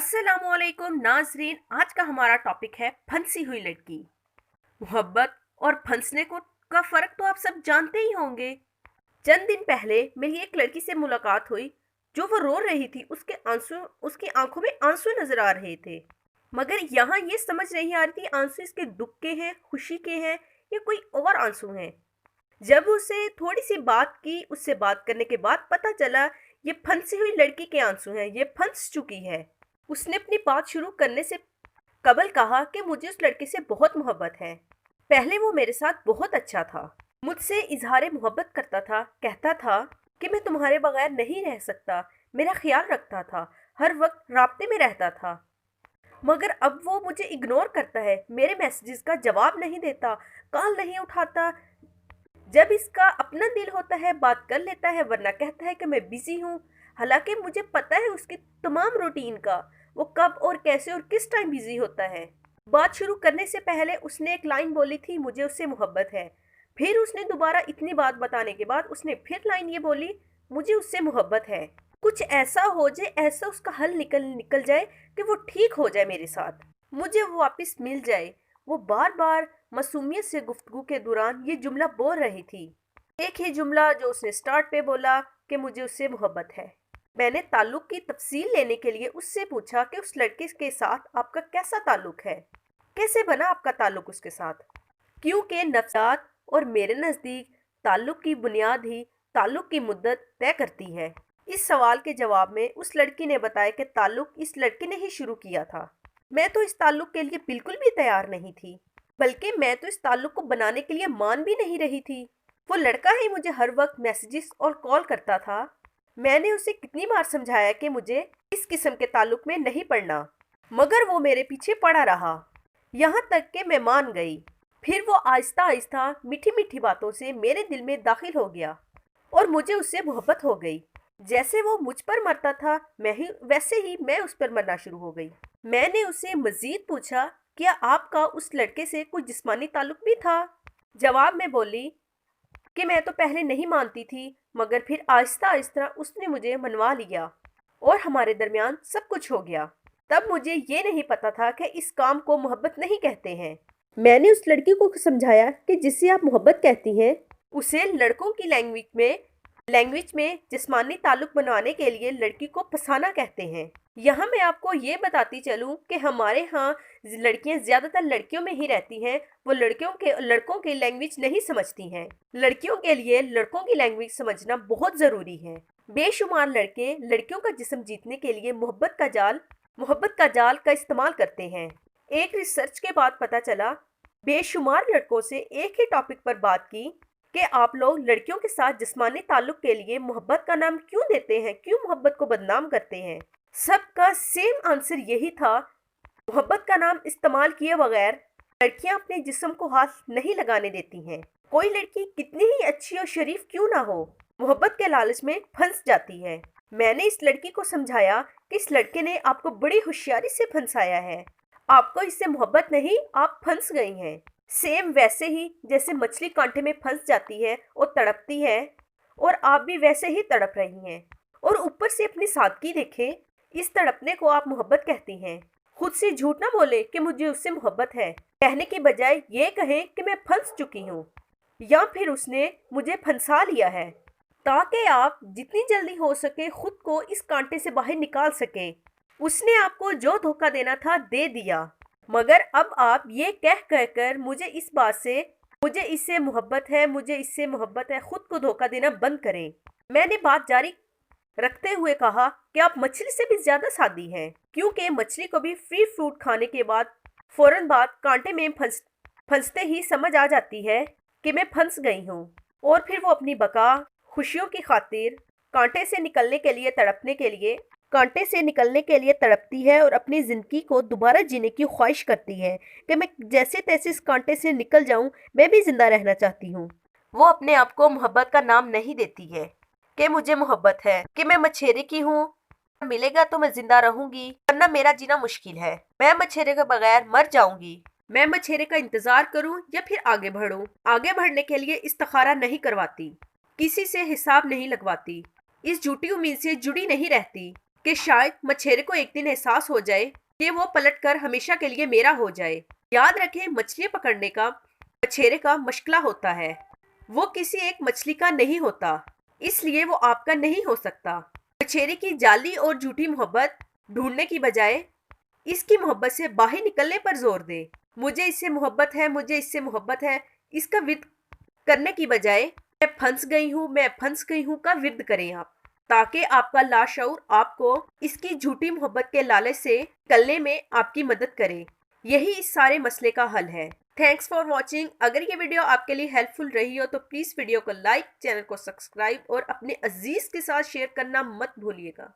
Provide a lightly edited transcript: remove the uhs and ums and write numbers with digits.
अस्सलामुअलैकुम नाजरीन, आज का हमारा टॉपिक है फंसी हुई लड़की। मोहब्बत और फंसने को का फर्क तो आप सब जानते ही होंगे। चंद दिन पहले मेरी एक लड़की से मुलाकात हुई। जो वो रो रही थी, उसकी आंखों में आंसू नजर आ रहे थे। मगर यहाँ ये समझ नहीं आ रही थी आंसू इसके दुख के हैं, खुशी के हैं या कोई और आंसू हैं। जब उसे थोड़ी सी बात की, उससे बात करने के बाद पता चला ये फंसी हुई लड़की के आंसू हैं, ये फंस चुकी है। उसने अपनी बात शुरू करने से कबल कहा कि मुझे उस लड़के से बहुत मोहब्बत है। पहले वो मेरे साथ बहुत अच्छा था, मुझसे इजहार मोहब्बत करता था, कहता था कि मैं तुम्हारे बगैर नहीं रह सकता, मेरा ख्याल रखता था, हर वक्त राब्ते में रहता था। मगर अब वो मुझे इग्नोर करता है, मेरे मैसेजेस का जवाब नहीं देता, कॉल नहीं उठाता। जब इसका अपना दिल होता है बात कर लेता है, वरना कहता है कि मैं बिजी हूँ। हालांकि मुझे पता है उसकी तमाम रूटीन का, वो कब और कैसे और किस टाइम बिजी होता है। बात शुरू करने से पहले उसने एक लाइन बोली थी, मुझे उससे मोहब्बत है। फिर उसने दोबारा इतनी बात बताने के बाद उसने फिर लाइन ये बोली, मुझे उससे मोहब्बत है। कुछ ऐसा हो जाए, ऐसा उसका हल निकल निकल जाए कि वो ठीक हो जाए मेरे साथ, मुझे वो वापस मिल जाए। वो बार बार मासूमियत से गुफ्तगू के दौरान ये जुमला बोल रही थी। एक ही जुमला जो उसने स्टार्ट पे बोला कि मुझे उससे मोहब्बत है। मैंने ताल्लुक की तफसील लेने के लिए उससे पूछा कि उस लड़के के साथ आपका कैसा ताल्लुक है, कैसे बना आपका ताल्लुक उसके साथ। क्योंकि नफ्सात और मेरे नज़दीक ताल्लुक की बुनियाद ही ताल्लुक की मुद्दत तय करती है। इस सवाल के जवाब में उस लड़की ने बताया कि ताल्लुक इस लड़के ने ही शुरू किया था। मैं तो इस ताल्लुक के लिए बिल्कुल भी तैयार नहीं थी, बल्कि मैं तो इस ताल्लुक को बनाने के लिए मान भी नहीं रही थी। वो लड़का ही मुझे हर वक्त मैसेजेस और कॉल करता था। मैंने उसे कितनी बार समझाया कि मुझे इस किस्म के ताल्लुक में नहीं पड़ना, मगर वो मेरे पीछे पड़ा रहा, यहाँ तक कि मैं मान गई। फिर वो आहिस्ता आहिस्ता मीठी मीठी बातों से मेरे दिल में दाखिल हो गया और मुझे उससे मोहब्बत हो गई। जैसे वो मुझ पर मरता था, वैसे ही मैं उस पर मरना शुरू हो गई। मैंने उससे मजीद पूछा, क्या आपका उस लड़के से कोई जिस्मानी ताल्लुक भी था? जवाब में बोली कि मैं तो पहले नहीं मानती थी, मगर फिर आहिस्ता आहिस्ता उसने मुझे मनवा लिया और हमारे दरमियान सब कुछ हो गया। तब मुझे ये नहीं पता था कि इस काम को मोहब्बत नहीं कहते हैं। मैंने उस लड़की को समझाया कि जिसे आप मोहब्बत कहती हैं, उसे लड़कों की लैंग्वेज में जिस्मानी ताल्लुक बनवाने के लिए लड़की को फसाना कहते हैं। यहाँ मैं आपको ये बताती चलूँ कि हमारे यहाँ लड़कियाँ ज़्यादातर लड़कियों में ही रहती हैं। वो लड़कों की लैंग्वेज नहीं समझती हैं। लड़कियों के लिए लड़कों की लैंग्वेज समझना बहुत ज़रूरी है। बेशुमार लड़के लड़कियों का जिस्म जीतने के लिए मोहब्बत का जाल का इस्तेमाल करते हैं। एक रिसर्च के बाद पता चला, बेशुमार लड़कों से एक ही टॉपिक पर बात की कि आप लोग लड़कियों के साथ जिस्मानी ताल्लुक के लिए मोहब्बत का नाम क्यों देते हैं, क्यों मोहब्बत को बदनाम करते हैं। सबका सेम आंसर यही था, मोहब्बत का नाम इस्तेमाल किए बगैर लड़कियां अपने जिस्म को हाथ नहीं लगाने देती हैं। कोई लड़की कितनी ही अच्छी और शरीफ क्यों ना हो, मोहब्बत के लालच में फंस जाती है। मैंने इस लड़की को समझाया कि इस लड़के ने आपको बड़ी होशियारी से फंसाया है, आपको इससे मोहब्बत नहीं, आप फंस गई हैं। सेम वैसे ही जैसे मछली कांटे में फंस जाती है और तड़पती है, और आप भी वैसे ही तड़प रही हैं। और ऊपर से अपनी सादगी देखें, इस तड़पने को आप मोहब्बत कहती हैं। खुद से झूठ ना बोले कि मुझे उससे मोहब्बत है, कहने की बजाय ये कहें कि मैं फंस चुकी हूँ, या फिर उसने मुझे फंसा लिया है, ताकि आप जितनी जल्दी हो सके खुद को इस कांटे से बाहर निकाल सके। उसने आपको जो धोखा देना था दे दिया, मगर अब आप ये कह कर मुझे इससे मोहब्बत है, खुद को धोखा देना बंद करें। मैंने बात जारी रखते हुए कहा कि आप मछली से भी ज्यादा सादी हैं, क्योंकि मछली को भी फ्री फ्रूट खाने के बाद फौरन बाद कांटे में फंसते ही समझ आ जाती है कि मैं फंस गई हूँ, और फिर वो अपनी बका खुशियों की खातिर कांटे से निकलने के लिए तड़पती है और अपनी जिंदगी को दोबारा जीने की ख्वाहिश करती है कि मैं जैसे तैसे इस कांटे से निकल जाऊं, मैं भी जिंदा रहना चाहती हूँ। वो अपने आप को मोहब्बत का नाम नहीं देती है कि मुझे मोहब्बत है, कि मैं मछेरे की हूँ, मिलेगा तो मैं जिंदा रहूंगी, वरना मेरा जीना मुश्किल है, मैं मछेरे के बगैर मर जाऊंगी। मैं मछेरे का इंतजार करूं या फिर आगे बढ़ूं। आगे बढ़ने के लिए इस्तिखारा नहीं करवाती, किसी से हिसाब नहीं लगवाती, इस झूठी उम्मीद से जुड़ी नहीं रहती کہ शायद मछेरे को एक दिन एहसास हो जाए कि वो पलटकर हमेशा के लिए मेरा हो जाए। याद रखें, मछली पकड़ने का मछेरे का मशगला होता है, वो किसी एक मछली का नहीं होता, इसलिए वो आपका नहीं हो सकता। मछेरे की जाली और झूठी मोहब्बत ढूंढने की बजाय इसकी मोहब्बत से बाहर निकलने पर जोर दे। मुझे इससे मोहब्बत है, मुझे इससे मोहब्बत है, इसका विद करने की बजाय मैं फंस गई हूँ, मैं फंस गई हूँ का विद करें आप, ताकि आपका लाशऊर आपको इसकी झूठी मोहब्बत के लालच से निकलने में आपकी मदद करे। यही इस सारे मसले का हल है। Thanks for watching. अगर ये वीडियो आपके लिए हेल्पफुल रही हो तो प्लीज़ वीडियो को लाइक, चैनल को सब्सक्राइब और अपने अजीज के साथ शेयर करना मत भूलिएगा।